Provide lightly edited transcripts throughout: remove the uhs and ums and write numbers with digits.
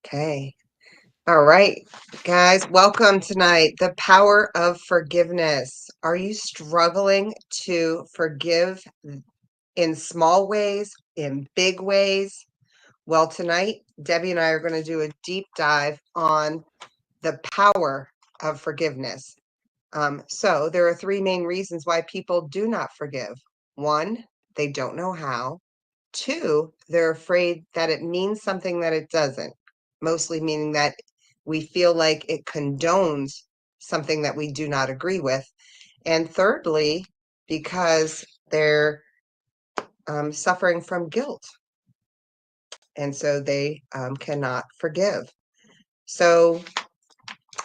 Okay. All right, guys, welcome tonight. The power of forgiveness. Are you struggling to forgive in small ways, in big ways? Well, tonight, Debbie and I are going to do a deep dive on the power of forgiveness. So, there are three main reasons why people do not forgive. One, they don't know how. Two, they're afraid that it means something that it doesn't, mostly meaning that we feel like it condones something that we do not agree with. And thirdly, because they're suffering from guilt. And so they cannot forgive. So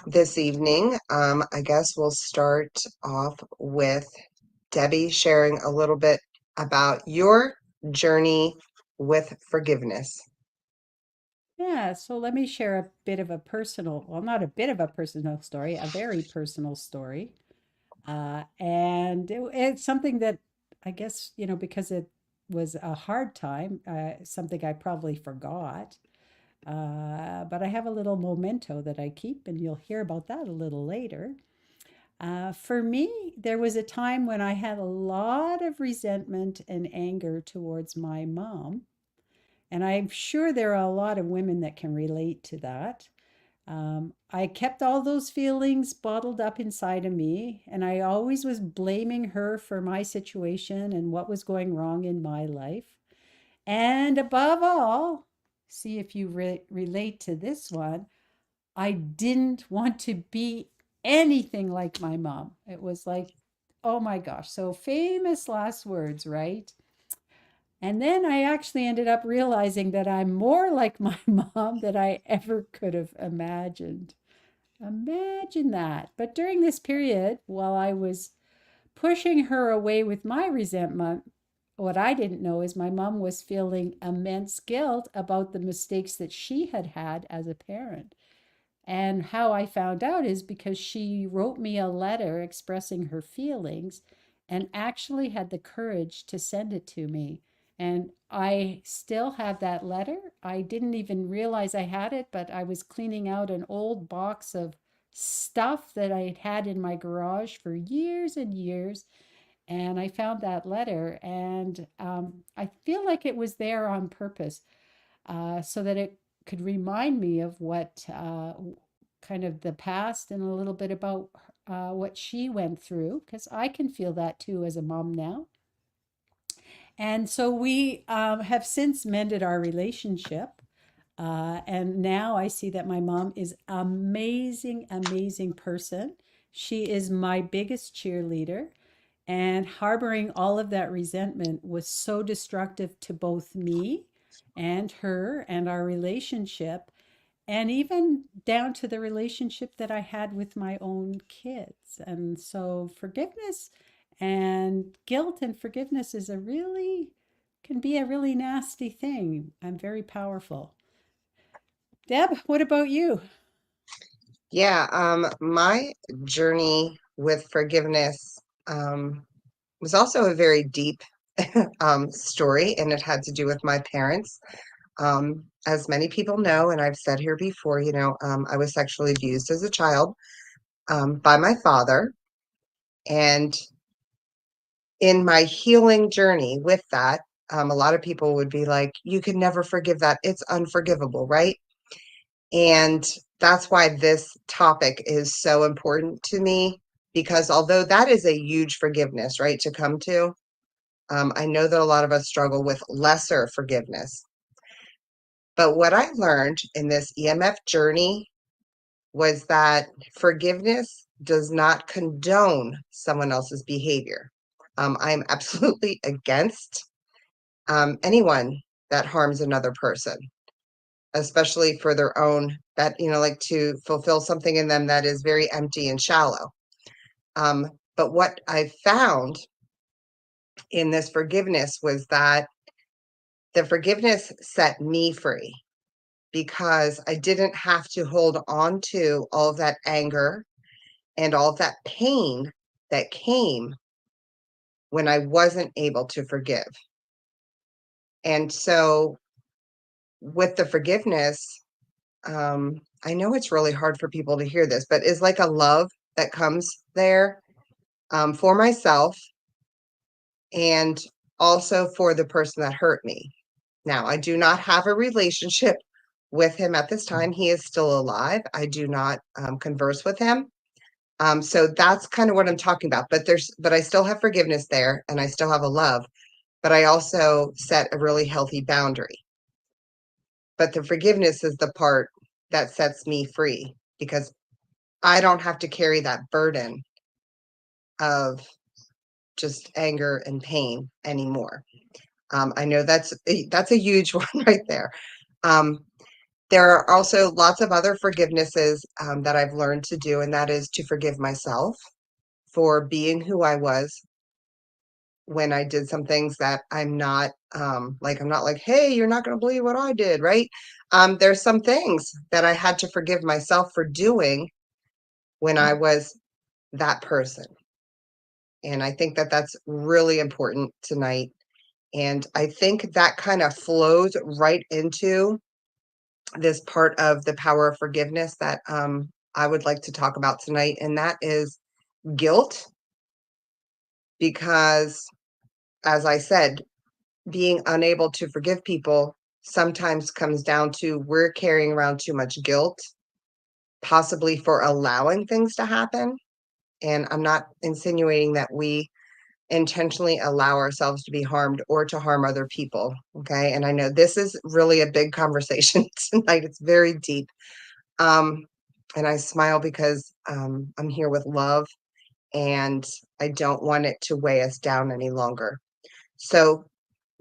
this evening, I guess we'll start off with Debbie sharing a little bit about your journey with forgiveness. Yeah, so let me share a bit of a personal, well, not a bit of a personal story, a very personal story. It's something that I guess, because it was a hard time, something I probably forgot. But I have a little memento that I keep, and you'll hear about that a little later. For me, there was a time when I had a lot of resentment and anger towards my mom. And I'm sure there are a lot of women that can relate to that. I kept all those feelings bottled up inside of me, and I always was blaming her for my situation and what was going wrong in my life. And above all, see if you relate to this one, I didn't want to be anything like my mom. It was like, oh my gosh, so famous last words, right? And then I actually ended up realizing that I'm more like my mom than I ever could have imagined. Imagine that. But during this period, while I was pushing her away with my resentment, what I didn't know is my mom was feeling immense guilt about the mistakes that she had had as a parent. And how I found out is because she wrote me a letter expressing her feelings and actually had the courage to send it to me. And I still have that letter. I didn't even realize I had it, but I was cleaning out an old box of stuff that I had had in my garage for years and years. And I found that letter, and I feel like it was there on purpose so that it could remind me of what kind of the past and a little bit about what she went through, because I can feel that too as a mom now. And so we have since mended our relationship. And now I see that my mom is amazing, amazing person. She is my biggest cheerleader. And harboring all of that resentment was so destructive to both me and her and our relationship, and even down to the relationship that I had with my own kids. And so forgiveness and guilt and forgiveness is a really, can be a really nasty thing and very powerful. Deb, what about you? Yeah, my journey with forgiveness was also a very deep story, and it had to do with my parents. As many people know, and I've said here before, I was sexually abused as a child by my father. And in my healing journey with that, a lot of people would be like, you could never forgive that. It's unforgivable, right? And that's why this topic is so important to me, because although that is a huge forgiveness, right, to come to, I know that a lot of us struggle with lesser forgiveness. But what I learned in this EMF journey was that forgiveness does not condone someone else's behavior. I'm absolutely against anyone that harms another person, especially for their own, that, like to fulfill something in them that is very empty and shallow. But what I found in this forgiveness was that the forgiveness set me free because I didn't have to hold on to all of that anger and all of that pain that came when I wasn't able to forgive. And so with the forgiveness, I know it's really hard for people to hear this, but is like a love that comes there for myself and also for the person that hurt me. Now, I do not have a relationship with him at this time. He is still alive. I do not converse with him. So that's kind of what I'm talking about. But I still have forgiveness there and I still have a love, but I also set a really healthy boundary. But the forgiveness is the part that sets me free because I don't have to carry that burden of just anger and pain anymore. I know that's a huge one right there. Um, there are also lots of other forgivenesses that I've learned to do, and that is to forgive myself for being who I was when I did some things that I'm not like, hey, you're not going to believe what I did, right? There's some things that I had to forgive myself for doing when I was that person. And I think that that's really important tonight. And I think that kind of flows right into this part of the power of forgiveness that I would like to talk about tonight. And that is guilt, because as I said, being unable to forgive people sometimes comes down to we're carrying around too much guilt, possibly for allowing things to happen. And I'm not insinuating that we intentionally allow ourselves to be harmed or to harm other people. Okay. And I know this is really a big conversation tonight. It's very deep. Um, and I smile because I'm here with love and I don't want it to weigh us down any longer. So,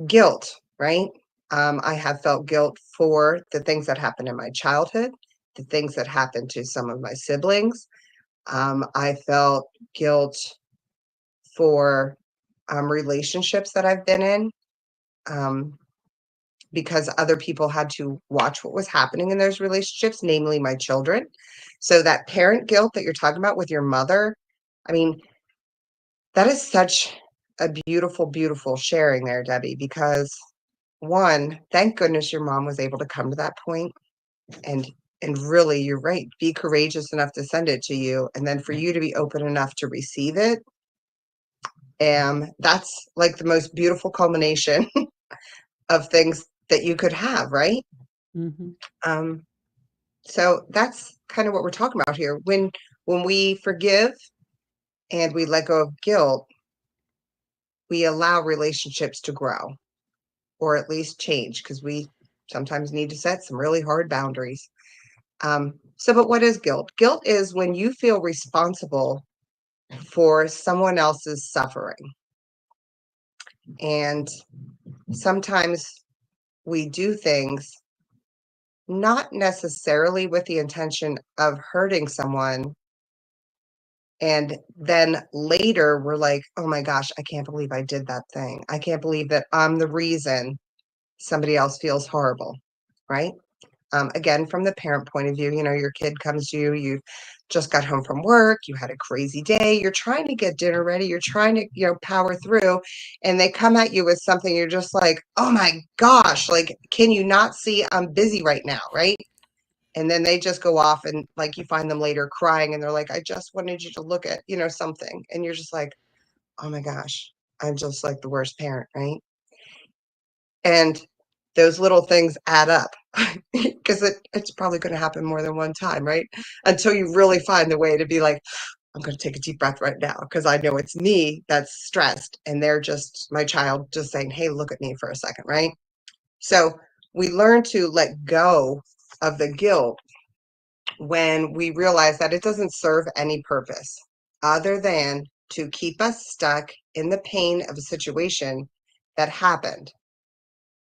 guilt, right? I have felt guilt for the things that happened in my childhood, the things that happened to some of my siblings. I felt guilt for relationships that I've been in um, because other people had to watch what was happening in those relationships, namely my children. So, that parent guilt that you're talking about with your mother, I mean, that is such a beautiful, beautiful sharing there, Debbie, because one, thank goodness your mom was able to come to that point and really, you're right, be courageous enough to send it to you, and then for you to be open enough to receive it. That's like the most beautiful culmination of things that you could have, right? Mm-hmm. Um, so that's kind of what we're talking about here. When we forgive and we let go of guilt, we allow relationships to grow or at least change because we sometimes need to set some really hard boundaries. But what is guilt? Guilt is when you feel responsible for someone else's suffering. And sometimes we do things not necessarily with the intention of hurting someone. And then later we're like, oh my gosh, I can't believe I did that thing. I can't believe that I'm the reason somebody else feels horrible. Right. Again, from the parent point of view, your kid comes to you, you just got home from work, you had a crazy day, you're trying to get dinner ready, you're trying to, power through, and they come at you with something, you're just like, oh my gosh, like, can you not see I'm busy right now, right? And then they just go off and like you find them later crying and they're like, I just wanted you to look at, something. And you're just like, oh my gosh, I'm just like the worst parent, right? And those little things add up because it's probably going to happen more than one time, right? Until you really find the way to be like, I'm going to take a deep breath right now because I know it's me that's stressed and they're just my child just saying, hey, look at me for a second, right? So we learn to let go of the guilt when we realize that it doesn't serve any purpose other than to keep us stuck in the pain of a situation that happened.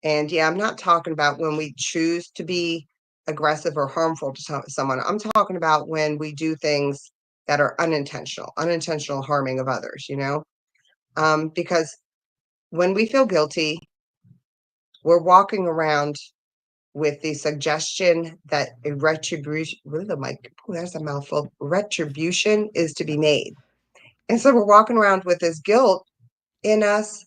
And yeah, I'm not talking about when we choose to be aggressive or harmful to someone. I'm talking about when we do things that are unintentional harming of others, because when we feel guilty, we're walking around with the suggestion that a retribution, there's a mouthful, retribution is to be made. And so we're walking around with this guilt in us.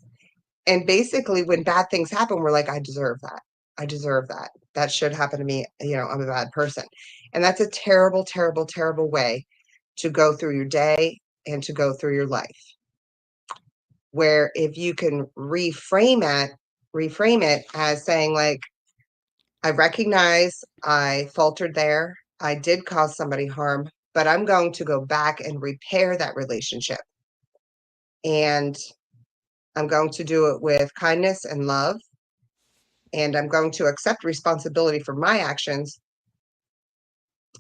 And basically, when bad things happen, we're like, I deserve that. I deserve that. that should happen to me. I'm a bad person. And that's a terrible, terrible, terrible way to go through your day and to go through your life. Where if you can reframe it as saying, like, I recognize I faltered there. I did cause somebody harm, but I'm going to go back and repair that relationship. And I'm going to do it with kindness and love. And I'm going to accept responsibility for my actions,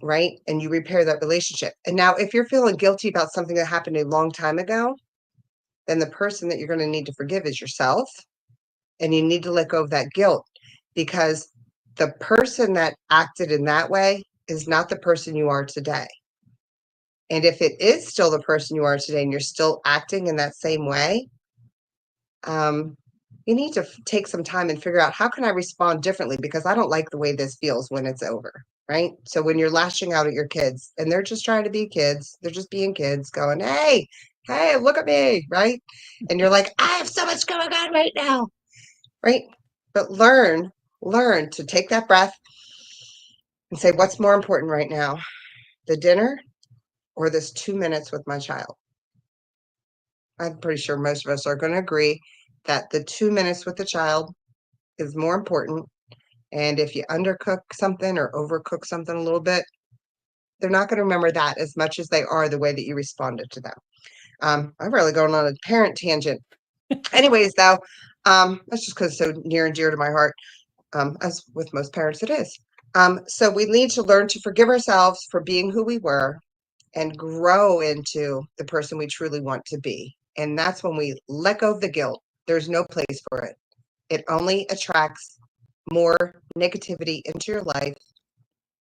right? And you repair that relationship. And now, if you're feeling guilty about something that happened a long time ago, then the person that you're going to need to forgive is yourself. And you need to let go of that guilt, because the person that acted in that way is not the person you are today. And if it is still the person you are today and you're still acting in that same way, um, you need to take some time and figure out, how can I respond differently? Because I don't like the way this feels when it's over, right? So when you're lashing out at your kids and they're just trying to be kids, they're just being kids going, hey, hey, look at me, right? And you're like, I have so much going on right now, right? But learn to take that breath and say, what's more important right now, the dinner or this 2 minutes with my child? I'm pretty sure most of us are going to agree that the 2 minutes with the child is more important. And if you undercook something or overcook something a little bit, they're not going to remember that as much as they are the way that you responded to them. I'm really going on a parent tangent. Anyways, though, that's just because it's so near and dear to my heart, as with most parents it is. So we need to learn to forgive ourselves for being who we were and grow into the person we truly want to be. And that's when we let go of the guilt. There's no place for it. It only attracts more negativity into your life,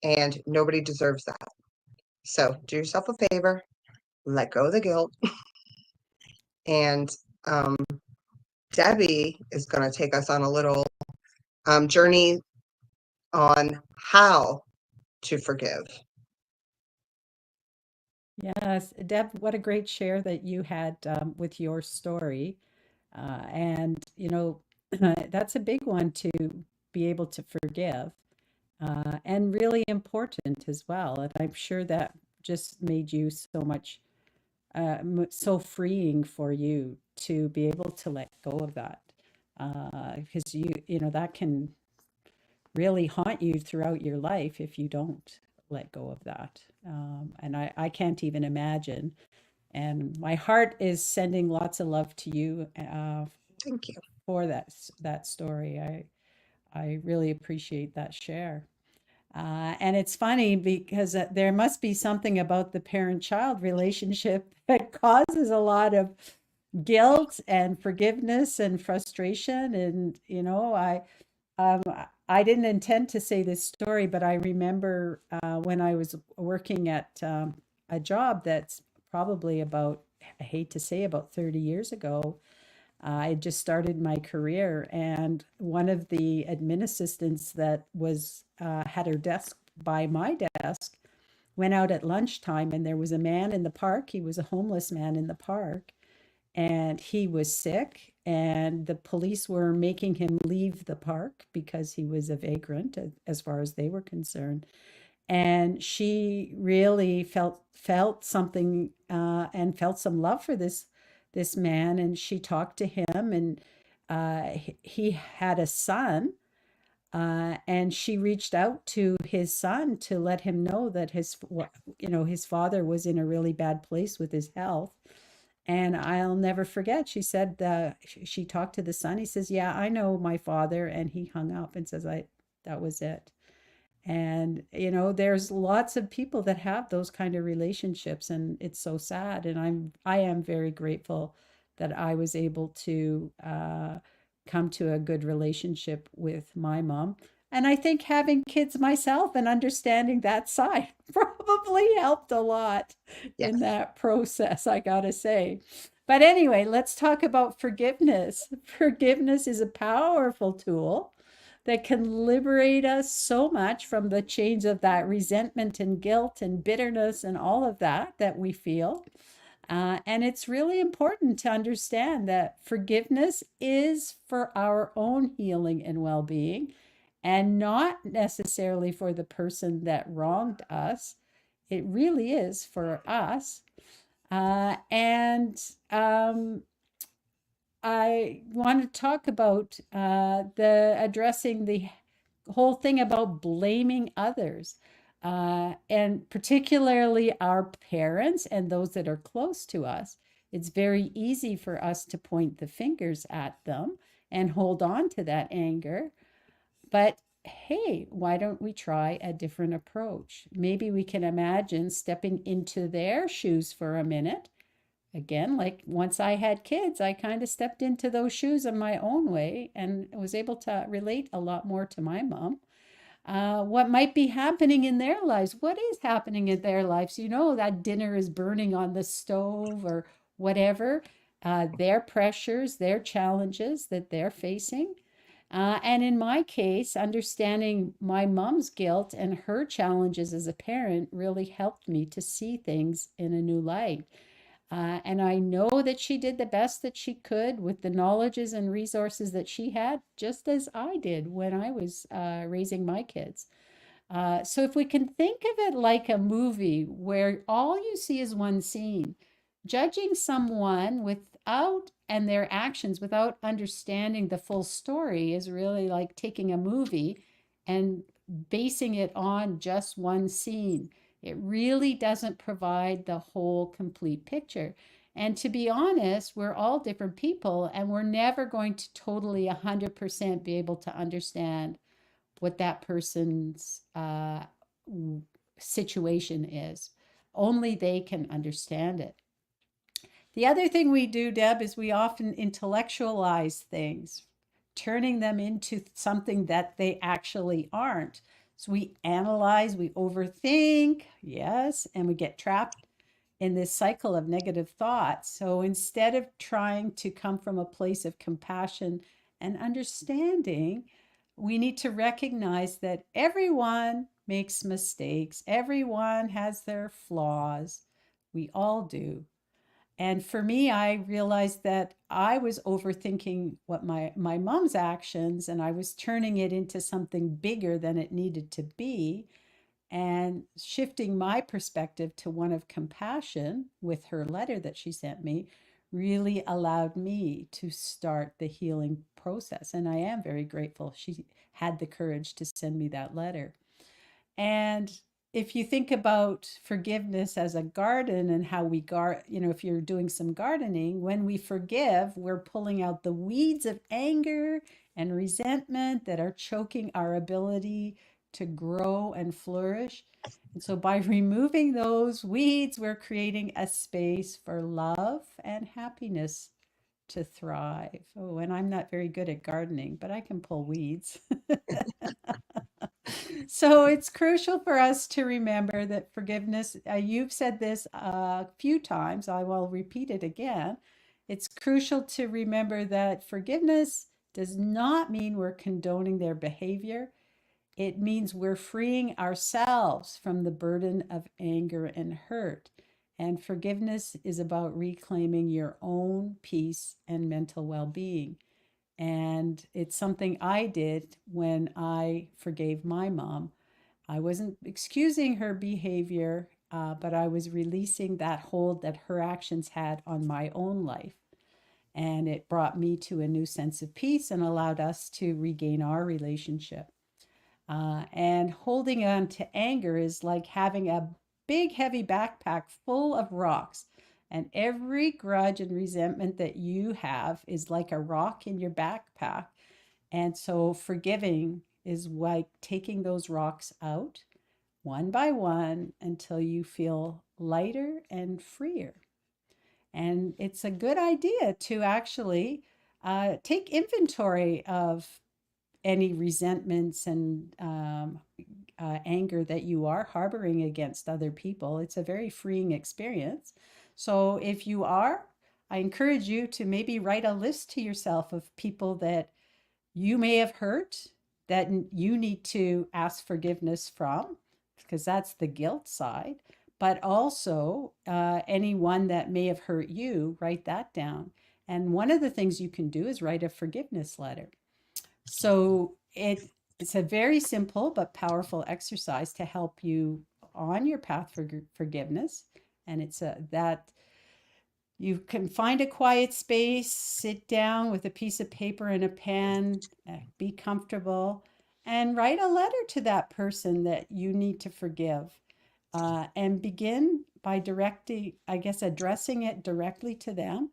and nobody deserves that. So do yourself a favor, let go of the guilt. And um, Debbie is going to take us on a little journey on how to forgive. Yes, Deb, what a great share that you had with your story. And, that's a big one to be able to forgive, and really important as well. And I'm sure that just made you so much, so freeing for you to be able to let go of that. Because that can really haunt you throughout your life if you don't let go of that. And I can't even imagine. And my heart is sending lots of love to you, Thank you. for that story. I really appreciate that share. And it's funny because there must be something about the parent-child relationship that causes a lot of guilt and forgiveness and frustration. And um, I didn't intend to say this story, but I remember when I was working at a job that's probably about, I hate to say, about 30 years ago. I had just started my career, and one of the admin assistants that was had her desk by my desk went out at lunchtime, and there was a man in the park. He was a homeless man in the park, and he was sick, and the police were making him leave the park because he was a vagrant, as far as they were concerned. And she really felt something, and felt some love for this man, and she talked to him, and he had a son, and she reached out to his son to let him know that his father was in a really bad place with his health. And I'll never forget, she said, she talked to the son. He says, yeah, I know my father. And he hung up and says, that was it. And, there's lots of people that have those kind of relationships, and it's so sad. And I am very grateful that I was able to come to a good relationship with my mom. And I think having kids myself and understanding that side probably helped a lot in Yes. that process, I gotta say. But anyway, let's talk about forgiveness. Forgiveness is a powerful tool that can liberate us so much from the chains of that resentment and guilt and bitterness and all of that we feel. And it's really important to understand that forgiveness is for our own healing and well being. and not necessarily for the person that wronged us. It really is for us. And I want to talk about the addressing the whole thing about blaming others, and particularly our parents and those that are close to us. It's very easy for us to point the fingers at them and hold on to that anger. But hey, why don't we try a different approach? Maybe we can imagine stepping into their shoes for a minute. Again, like once I had kids, I kind of stepped into those shoes in my own way and was able to relate a lot more to my mom. What might be happening in their lives? What is happening in their lives? You know, that dinner is burning on the stove or whatever. Their pressures, their challenges that they're facing. And in my case, understanding my mom's guilt and her challenges as a parent really helped me to see things in a new light. And I know that she did the best that she could with the knowledges and resources that she had, just as I did when I was raising my kids. So if we can think of it like a movie where all you see is one scene, judging someone without and their actions without understanding the full story is really like taking a movie and basing it on just one scene. It really doesn't provide the whole complete picture. And to be honest, we're all different people and we're never going to totally 100% be able to understand what that person's situation is. Only they can understand it. The other thing we do, Deb, is we often intellectualize things, turning them into something that they actually aren't. So we analyze, we overthink, yes, and we get trapped in this cycle of negative thoughts. So instead of trying to come from a place of compassion and understanding, we need to recognize that everyone makes mistakes, everyone has their flaws. We all do. And for me, I realized that I was overthinking what my mom's actions and I was turning it into something bigger than it needed to be, and shifting my perspective to one of compassion with her letter that she sent me really allowed me to start the healing process. And I am very grateful she had the courage to send me that letter. And if you think about forgiveness as a garden and how we if you're doing some gardening, when we forgive, we're pulling out the weeds of anger and resentment that are choking our ability to grow and flourish. And so by removing those weeds, we're creating a space for love and happiness to thrive. Oh, and I'm not very good at gardening, but I can pull weeds. So it's crucial for us to remember that forgiveness, you've said this a few times, I will repeat it again. It's crucial to remember that forgiveness does not mean we're condoning their behavior. It means we're freeing ourselves from the burden of anger and hurt. And forgiveness is about reclaiming your own peace and mental well being. And it's something I did when I forgave my mom. I wasn't excusing her behavior, but I was releasing that hold that her actions had on my own life. And it brought me to a new sense of peace and allowed us to regain our relationship. And holding on to anger is like having a big, heavy backpack full of rocks. And every grudge and resentment that you have is like a rock in your backpack. And so forgiving is like taking those rocks out one by one until you feel lighter and freer. And it's a good idea to actually take inventory of any resentments and anger that you are harboring against other people. It's a very freeing experience. So if you are, I encourage you to maybe write a list to yourself of people that you may have hurt that you need to ask forgiveness from, because that's the guilt side. But also, anyone that may have hurt you, write that down. And one of the things you can do is write a forgiveness letter. So It's a very simple but powerful exercise to help you on your path for forgiveness. And it's that you can find a quiet space, sit down with a piece of paper and a pen, be comfortable, and write a letter to that person that you need to forgive. And begin by directing, I guess, addressing it directly to them.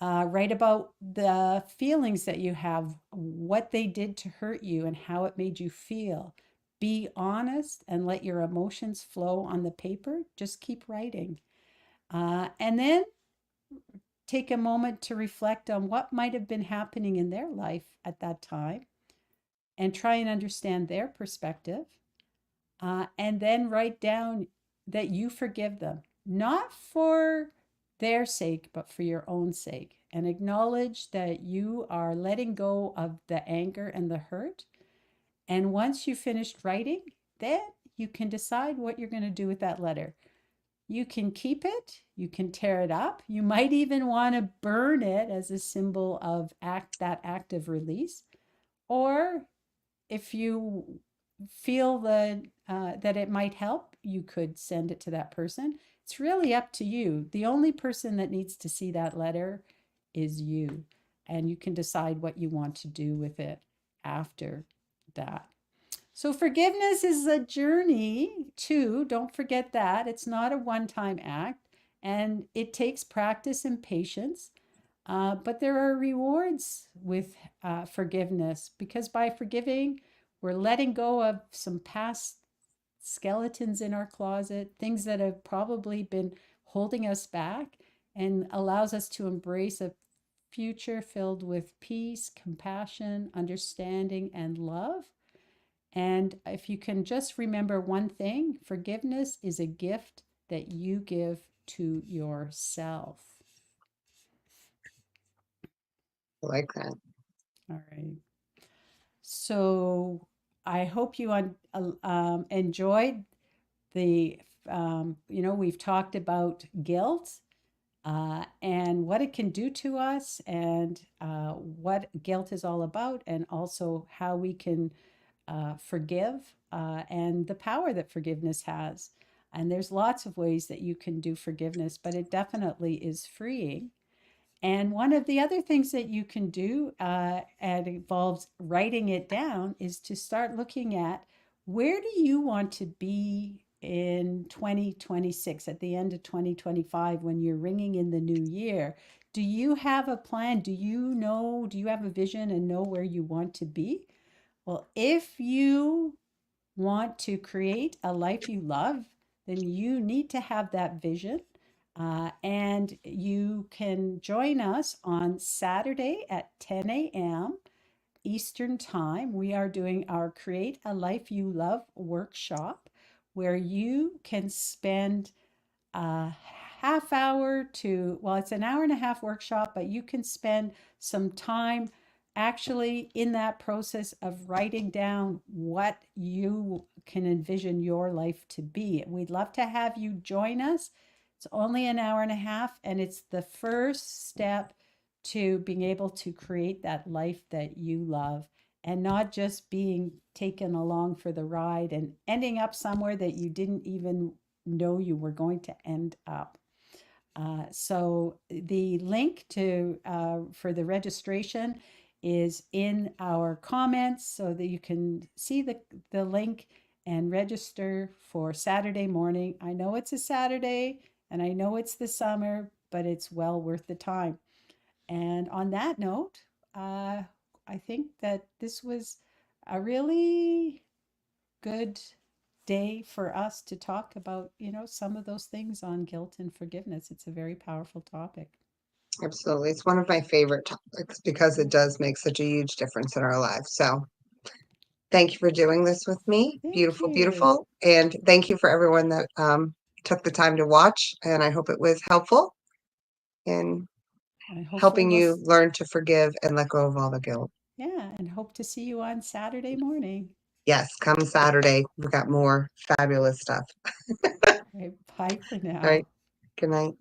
Write about the feelings that you have, what they did to hurt you, and how it made you feel. Be honest and let your emotions flow on the paper. Just keep writing. And then take a moment to reflect on what might have been happening in their life at that time and try and understand their perspective. And then write down that you forgive them, not for their sake, but for your own sake. And acknowledge that you are letting go of the anger and the hurt. And once you finished writing, then you can decide what you're going to do with that letter. You can keep it, you can tear it up. You might even want to burn it as a symbol of that act of release. Or if you feel that it might help, you could send it to that person. It's really up to you. The only person that needs to see that letter is you, and you can decide what you want to do with it after that. So forgiveness is a journey too. Don't forget that. It's not a one-time act, and it takes practice and patience. But there are rewards with forgiveness, because by forgiving, we're letting go of some past skeletons in our closet, things that have probably been holding us back, and allows us to embrace a future filled with peace, compassion, understanding, and love. And if you can just remember one thing, forgiveness is a gift that you give to yourself. I like that. All right. So I hope you enjoyed we've talked about guilt and what it can do to us, and what guilt is all about, and also how we can forgive, and the power that forgiveness has. And there's lots of ways that you can do forgiveness, but it definitely is freeing. And one of the other things that you can do, and involves writing it down, is to start looking at where do you want to be in 2026, at the end of 2025, when you're ringing in the new year. Do you have a plan? Do you have a vision and know where you want to be? Well, if you want to create a life you love, then you need to have that vision. And you can join us on Saturday at 10 a.m. Eastern Time. We are doing our Create a Life You Love workshop, where you can spend a half hour to, well, it's an hour and a half workshop, but you can spend some time actually in that process of writing down what you can envision your life to be. We'd love to have you join us. It's only an hour and a half, and it's the first step to being able to create that life that you love, and not just being taken along for the ride and ending up somewhere that you didn't even know you were going to end up. So the link to for the registration is in our comments, so that you can see the link and register for Saturday morning. I know it's a Saturday and I know it's the summer, but it's well worth the time. And on that note, I think that this was a really good day for us to talk about, some of those things on guilt and forgiveness. It's a very powerful topic. Absolutely. It's one of my favorite topics because it does make such a huge difference in our lives. So thank you for doing this with me. Thank Beautiful, you. beautiful. And thank you for everyone that took the time to watch. And I hope it was helpful in And hopefully helping you learn to forgive and let go of all the guilt. yeah, and hope to see you on Saturday morning. Yes, come Saturday. We've got more fabulous stuff. All right, bye for All right. now. Good night.